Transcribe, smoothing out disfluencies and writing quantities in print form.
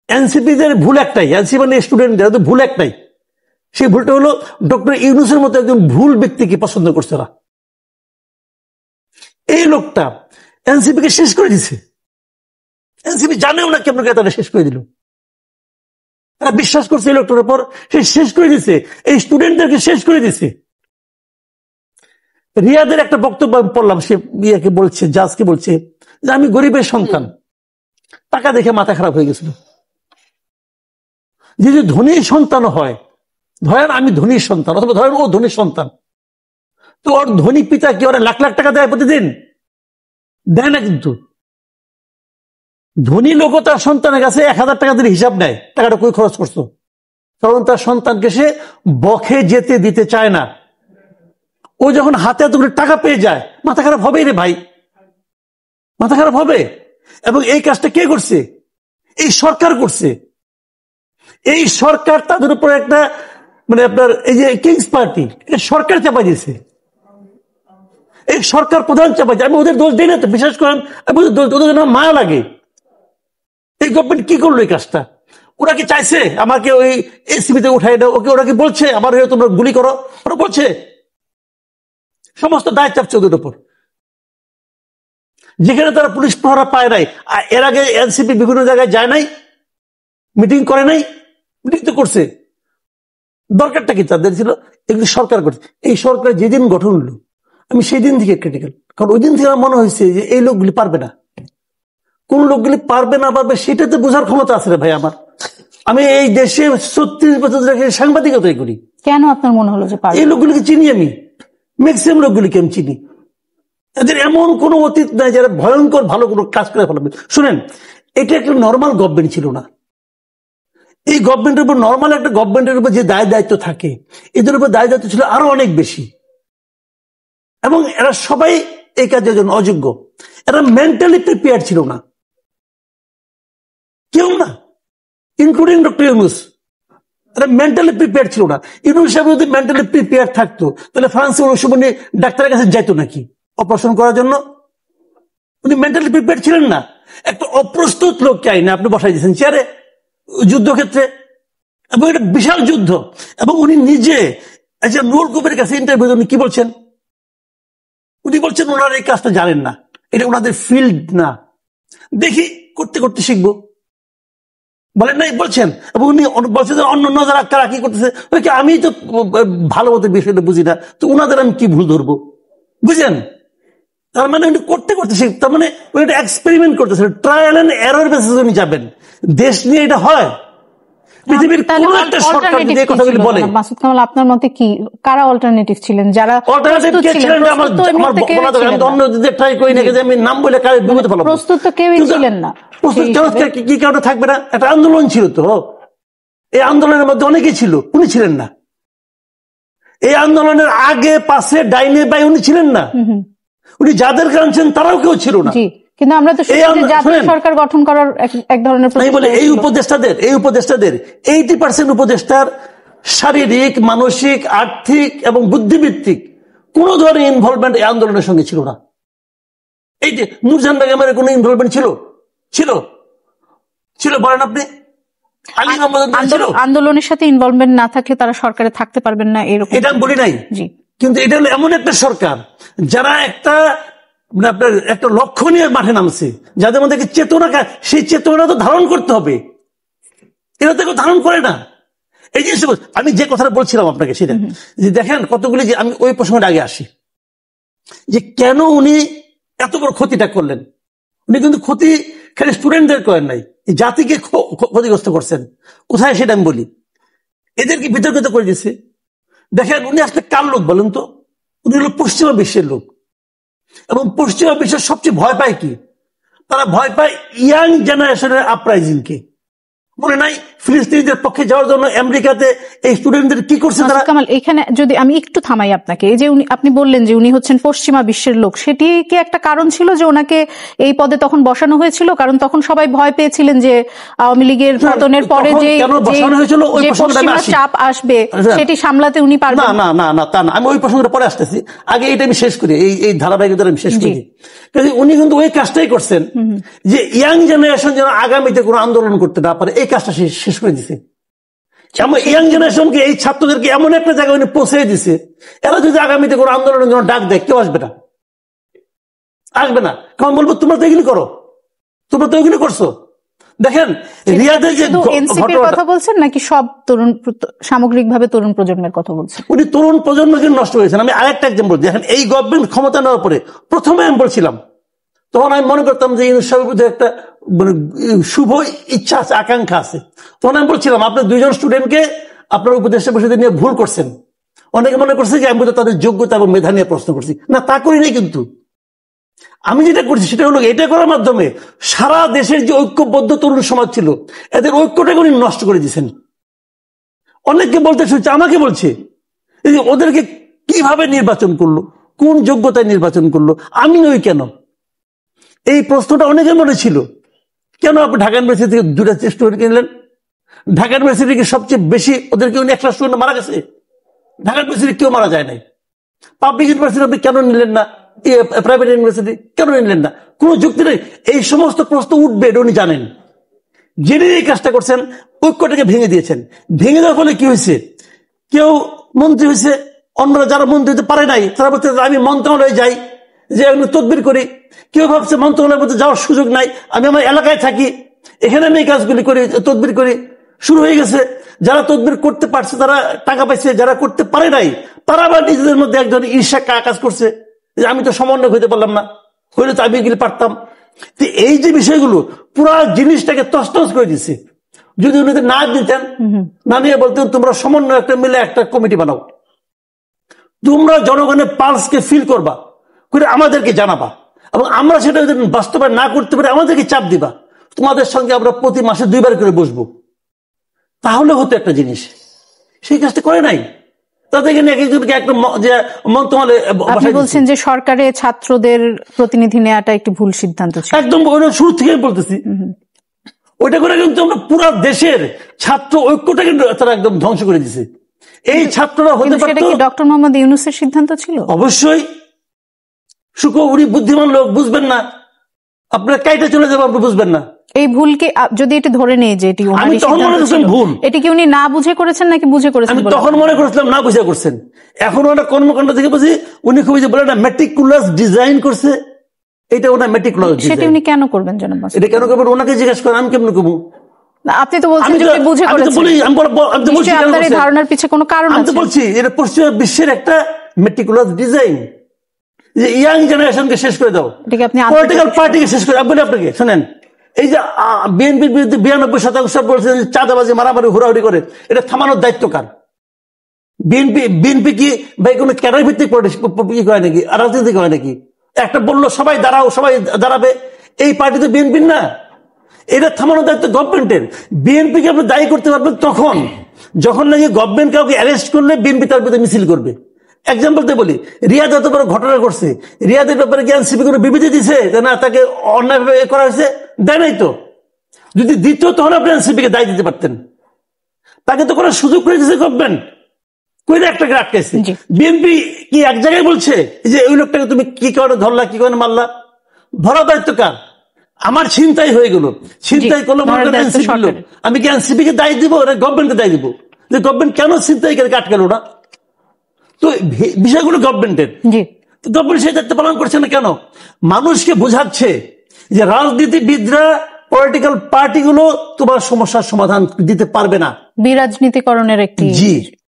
এনসিপিদের ভুল একটাই, এনসিপি মানে স্টুডেন্টদের ভুল একটাই, সেই ভুলটা হলো ডক্টর ইউনূসের মতো একজন ভুল ব্যক্তিকে পছন্দ করছে না। এই লোকটা এনসিপিকে শেষ করে দিছে, এনসিপি জানেও না কেমন তারা শেষ করে দিল, তারা বিশ্বাস করছে এই লোকটার উপর, সে শেষ করে দিছে, এই স্টুডেন্টদেরকে শেষ করে দিছে। রিয়াদের একটা বক্তব্য আমি পড়লাম, সে ইয়েকে বলছে, জাজকে বলছে যে আমি গরিবের সন্তান, টাকা দেখে মাথা খারাপ হয়ে গেছিল। যদি ধনীর সন্তান হয়, ধরেন আমি ধনীর সন্তান অথবা ধরেন ও ধনীর সন্তান, তো ওর ধনী পিতা কি ওরা লাখ লাখ টাকা দেয় প্রতিদিন? দেয় না। কিন্তু ধনী লোক তার সন্তানের কাছে 1000 টাকা দিলে হিসাব নেয় টাকাটা কই খরচ করছো, কারণ তার সন্তানকে সে বখে যেতে দিতে চায় না। ও যখন হাতে এতগুলো টাকা পেয়ে যায়, মাথা খারাপ হবেই রে ভাই, মাথা খারাপ হবে। এবং এই কাজটা কে করছে? এই সরকার করছে। এই সরকার তাদের উপর একটা মানে আপনার এই যে কিংস পার্টি, এটা সরকার চাপা দিয়েছে, এই সরকার প্রধান চাপা দিয়েছে। আমি ওদের দোষ দিই না তো, বিশেষ করেন ওদের মায়া লাগে। এই গভর্নমেন্ট কি করলো এই কাজটা? ওরা কি চাইছে আমাকে ওই এসিবিতে উঠাই দাও? ওরা কি বলছে আমার হয়ে তোমরা গুলি করো? ওরা বলছে? সমস্ত দায় চাপছে ওদের উপর, যেখানে তারা পুলিশ প্রহরা পায় নাই। এর আগে এনসিপি বিভিন্ন জায়গায় যায় নাই, মিটিং করে নাই? মিটিং তো করছে, দরকারটা কি তাদের ছিল? এগুলি সরকার করছে। এই সরকার যেদিন গঠন হলো, আমি সেই দিন থেকে ক্রিটিক্যাল, কারণ ওই দিন থেকে আমার মনে হয়েছে যে এই লোকগুলি পারবে না। কোন লোকগুলি পারবে না পারবে সেটাতে বোঝার ক্ষমতা আছে রে ভাই আমার। আমি এই দেশে 36 বছর ধরে সাংবাদিকতাই করি। কেন আপনার মনে হলো যে এই লোকগুলিকে চিনি আমি, ম্যাক্সিমাম লোকগুলিকে আমি চিনি। এদের এমন কোন অতীত নাই যারা ভয়ঙ্কর ভালো কোনো কাজ করে ফেলবে। শুনেন, এটা একটা নর্মাল গভর্নমেন্ট ছিল না। এই গভর্নমেন্টের উপর, নর্মাল একটা গভর্নমেন্টের উপর যে দায় দায়িত্ব থাকে, এদের উপর দায় দায়িত্ব ছিল আরো অনেক বেশি। এবং এরা সবাই এই কাজের জন্য অযোগ্য। এরা মেন্টালি প্রিপেয়ার ছিল না, কেউ না, ইনক্লুডিং ডক্টর ইউনূস। এরা মেন্টালি প্রিপেয়ার ছিল না। ইউনূস সাহেব যদি মেন্টালি প্রিপেয়ার থাকতো, তাহলে ফ্রান্সের ওই সময় ডাক্তারের কাছে যাইতো নাকি অপারেশন করার জন্য? উনি মেন্টালি প্রিপেয়ার ছিলেন না। একটা অপ্রস্তুত লোককে আইনে আপনি বসাই দিয়েছেন চেয়ারে যুদ্ধক্ষেত্রে, এবং এটা বিশাল যুদ্ধ। এবং উনি নিজে নুরুল কবিরের কাছে ইন্টারভিউ উনি কি বলছেন? উনি বলছেন ওনারা এই কাজটা জানেন না, এটা ওনাদের ফিল্ড না, দেখি করতে করতে শিখবো, বলেন নাই? বলছেন। এবং উনি বলছেন অন্য যারা কারা কি করতেছে, আমি তো ভালো মতো বিষয়টা বুঝি না, তো ওনাদের আমি কি ভুল ধরবো? বুঝলেন? তার মানে উনি করতে করতে শিখ, তার মানে উনি একটা এক্সপেরিমেন্ট করতেছে, ট্রায়াল এন্ড এরর বেসিসে উনি যাবেন। দেশ নিয়ে এটা হয়? পৃথিবীর কোন একটা সরকার যদি এই কথাগুলি বলে? মাসুদ কামাল, আপনার মতে কি কারা অল্টারনেটিভ ছিলেন? যারা অল্টারনেটিভ কে ছিলেন? অন্যদের ট্রাই করি না, আমি নাম বলে কারে বিপদে ফেলবো? প্রস্তুত তো কেউই ছিলেন না। প্রস্তুত কি কারণে থাকবে না? একটা আন্দোলন ছিল তো, এই আন্দোলনের মধ্যে অনেকেই ছিল, উনি ছিলেন না। এই আন্দোলনের আগে পাশে ডাইনে বাই উনি ছিলেন না। উনি যাদের আনছেন তারাও কেউ ছিল না। কিন্তু আমরা তো জাতীয় সরকার গঠন করার এক ধরনের এই উপদেষ্টাদের 80% উপদেষ্টার শারীরিক, মানসিক, আর্থিক এবং বুদ্ধিভিত্তিক কোন ধরনের ইনভলভমেন্ট এই আন্দোলনের সঙ্গে ছিল না। এই যে নূরজাহান বেগমের কোন ইনভলভমেন্ট ছিল? ছিল ছিল বলেন আপনি? আন্দোলনের সাথে ইনভলভমেন্ট না থাকলে তারা সরকারে থাকতে পারবেন না, এরকম এটা বলি নাই। কিন্তু এটা হলো এমন একটা সরকার যারা আপনার একটা লক্ষ্য নিয়ে মাঠে নামছে, যাদের মধ্যে চেতনা, সেই চেতনা তো ধারণ করতে হবে। এরা তো ধারণ করে না। এই জিনিস আমি যে কথাটা বলছিলাম আপনাকে, সেটা যে দেখেন কতগুলি, যে আমি ওই প্রসঙ্গের আগে আসি, যে কেন উনি এত বড় ক্ষতিটা করলেন। উনি কিন্তু ক্ষতি খালি স্টুডেন্টদের করেন নাই, জাতিকে ক্ষতিগ্রস্ত করছেন। কোথায় সেটা আমি বলি, এদেরকে বিতর্কিত করে দিচ্ছে। দেখেন উনি আসলে কার লোক বলেন তো? উনি হলো পশ্চিমা বিশ্বের লোক। এবং পশ্চিমা বিশ্বের সবচেয়ে ভয় পায় কি? তারা ভয় পায় ইয়াং জেনারেশনের আপরাইজিংকে। মনে নাই ফিলিস্তিনিদের পক্ষে যাওয়ার জন্য আমেরিকাতে এই স্টুডেন্টদের কি করছে তারা? কামাল, এখানে যদি আমি একটু থামাই আপনাকে, এই যে আপনি বললেন যে উনি হচ্ছেন পশ্চিমা বিশ্বের লোক, সেটি কি একটা কারণ ছিল যে ওনাকে এই পদে তখন বসানো হয়েছিল? কারণ তখন সবাই ভয় পেয়েছিলেন যে আওয়ামী লীগের পতনের পরে যে পশ্চিমা চাপ আসবে সেটি সামলাতে উনি পারবেন না। না না তা না, আমি ওই প্রসঙ্গটা পরে আসতেছি, আগে এটা আমি শেষ করি, এই ধারাবাহিকতা আমি শেষ করি। উনি কিন্তু ওই কাজটাই করছেন যে ইয়াং জেনারেশন যেন আগামীতে কোনো আন্দোলন করতে না পারে, এই কাজটা শেষ করে দিছে। ইয়াং জেনারেশনকে, এই ছাত্রদেরকে এমন একটা জায়গায় উনি পৌঁছে দিছে, এরা যদি আগামীতে কোনো আন্দোলনের জন্য ডাক দেয়, কেউ আসবে না, আসবে না। কারণ বলবো তোমরা তো এগুলি করো, তোমরা তো এগুলি করছো। দেখেন রিয়াদের যে এনসিপির কথা বলছেন নাকি সব তরুণ, সামগ্রিকভাবে তরুণ প্রজন্মের কথা বলছেন? উনি তরুণ প্রজন্মকে নষ্ট হয়েছেন। আমি আরেকটা এক্সাম্পল, দেখেন এই গভর্নমেন্ট ক্ষমতা নেওয়ার পরে প্রথমে আমি বলছিলাম, তখন আমি মনে করতাম যে ইউনূস সাহেবের মধ্যে একটা মানে শুভ ইচ্ছা আছে, আকাঙ্ক্ষা আছে। তখন আমি বলছিলাম আপনার 2 জন স্টুডেন্টকে আপনার উপদেষ্টা পরিষদে নিয়ে ভুল করছেন। অনেকে মনে করছে যে আমি বোধহয় তাদের যোগ্যতা এবং মেধা নিয়ে প্রশ্ন করছি। না, তা করি নাই। কিন্তু আমি যেটা করছি সেটা হলো এটা করার মাধ্যমে সারা দেশের যে ঐক্যবদ্ধ তরুণ সমাজ ছিল, এদের ঐক্যটাকে উনি নষ্ট করে দিয়েছেন। অনেককে বলতে শুনছে, আমাকে বলছে ওদেরকে কিভাবে নির্বাচন করলো, কোন যোগ্যতায় নির্বাচন করলো, আমি নই কেন? এই প্রশ্নটা অনেকের মনে ছিল। কেন আপনি ঢাকা ইউনিভার্সিটি থেকে 2টা স্টুডেন্ট কিনলেন? ঢাকা ইউনিভার্সিটিকে সবচেয়ে বেশি ওদেরকে উনি 1 লাখ স্টুডেন্ট মারা গেছে। ঢাকা ইউনিভার্সিটি কেউ মারা যায় নাই। পাবলিক ইউনিভার্সিটি আপনি কেন নিলেন না? প্রাইভেট ইউনিভার্সিটি কেন নিলেন না? কোন যুক্তি নেই। এই সমস্ত প্রশ্ন উঠবে এটা উনি জানেন। জেনে এই কাজটা করছেন, ঐক্যটাকে ভেঙে দিয়েছেন। ভেঙে দেওয়ার ফলে কি হয়েছে? কেউ মন্ত্রী হয়েছে, অন্যরা যারা মন্ত্রী হতে পারে নাই তারা বলতে আমি মন্ত্রণালয়ে যাই, যে আমি তদবির করি। কেউ ভাবছে মন্ত্রণালয়ের মধ্যে যাওয়ার সুযোগ নাই, আমি আমার এলাকায় থাকি, এখানে আমি এই কাজগুলি করি, তদবির করি। শুরু হয়ে গেছে। যারা তদবির করতে পারছে তারা টাকা পাইছে, যারা করতে পারে নাই তারা আবার নিজেদের মধ্যে একজন ঈর্ষা কাজ করছে, যে আমি তো সমন্বয় হইতে পারলাম না, হইলে তো আমি এগুলি পারতাম। এই যে বিষয়গুলো পুরো জিনিসটাকে তছনছ করে দিচ্ছে। যদি উনি না দিতেন, না নিয়ে বলতেন তোমরা সমন্বয় একটা মিলে একটা কমিটি বানাও, তোমরা জনগণের পালসকে ফিল করবা, করে আমাদেরকে জানাবা, এবং আমরা সেটা যদি বাস্তবায়ন না করতে পারি আমাদেরকে চাপ দিবা, তোমাদের সঙ্গে আমরা প্রতি মাসে 2 বার করে বসবো, তাহলে হতো একটা জিনিস। সেই কাজটা করে নাই। তাদেরকে নিয়ে একজনকে একটা মন্ত্রণালয়ে আপনি বলছেন যে সরকারে ছাত্রদের প্রতিনিধি নেওয়াটা একটি ভুল সিদ্ধান্ত ছিল। একদম শুরু থেকে বলতেছি। ওইটা করে কিন্তু আমরা পুরো দেশের ছাত্র ঐক্যটাকে তারা একদম ধ্বংস করে দিছে। এই ছাত্ররা হতে পারত। সেটা কি ডক্টর মোহাম্মদ ইউনূসের সিদ্ধান্ত ছিল? অবশ্যই। উনি বুদ্ধিমান লোক, বুঝবেন না, আপনার কাইটা চলে যাবে, আপনি বুঝবেন না। এই ভুলকে যদি এটি ধরে নেই যে এটি ভুল, এটি কি উনি না বুঝে করেছেন নাকি বুঝে করেছেন? আমি তখন মনে করেছিলাম না বুঝে করছেন। এখন ওটা কর্মকাণ্ড থেকে বুঝি উনি খুবই যে বলে না মেটিকুলাস ডিজাইন করছে, এটা ওটা মেটিকুলাস ডিজাইন। সেটা উনি কেন করবেন জনাব? এটা কেন করবেন ওনাকে জিজ্ঞেস করেন, আমি কেমন করবো? আপনি তো বলছেন যে উনি বুঝে করেছেন। আমি তো বলছি আপনার এই ধারণার পিছে কোনো কারণ আছে? আমি তো বলছি এটা পশ্চিমা বিশ্বের একটা মেটিকুলাস ডিজাইন, যে ইয়াং জেনারেশনকে শেষ করে দাও, পলিটিক্যাল পার্টিকে শেষ করে। বলি আপনাকে শোনেন, এই যে বিএনপির বিরুদ্ধে 92% বলছেন চাঁদাবাজি, মারামারি, হুড়াহুড়ি করে, এটা থামানোর দায়িত্ব কার? বিএনপি কি ভাই কোন ক্যাডার ভিত্তিক হয় নাকি, রাজনীতি হয় নাকি? একটা বললো সবাই দাঁড়াও, সবাই দাঁড়াবে, এই পার্টি তো বিএনপির না। এটা থামানোর দায়িত্ব গভর্নমেন্টের। বিএনপিকে আপনি দায়ী করতে পারবেন তখন যখন নাকি গভর্নমেন্ট কাউকে অ্যারেস্ট করলে বিএনপি তার বিরুদ্ধে মিছিল করবে। এক্সাম্পলতে বলি, রিয়াদ এত বড় ঘটনা করছে, রিয়াদের ব্যাপারে কি এনসিপি কোনো বিবৃতি দিছে না তাকে অন্যায়ভাবে করা হয়েছে? দেয় নাই তো। যদি দিত তখন আপনি এনসিপিকে দায়ী দিতে পারতেন। তাকে তো করার সুযোগ করে দিয়েছে গভর্নমেন্ট, কইলে একটাকে আটকাইছে। বিএনপি কি এক জায়গায় বলছে যে ওই লোকটাকে তুমি কি কারণে ধরলা, কি কারণে মারলা? ধরা দায়িত্ব কার? আমার ছিনতাই হয়ে গেল, ছিনতাই করলো এনসিপি লোক, আমি কি এনসিপি কে দায়ী দিব না গভর্নমেন্টকে দায়ী দিব? যে গভর্নমেন্ট কেন ছিনতাইকারীকে আটকালো না? তো বিষয়গুলো গভর্নমেন্টের, গভর্নমেন্ট সেই দায়িত্ব পালন করছে না কেন? মানুষকে বোঝাচ্ছে যে রাজনীতিবিদরা, পলিটিক্যাল পার্টিগুলো তোমার সমস্যার সমাধান দিতে পারবে না, বিরাজনীতিকরণের একটি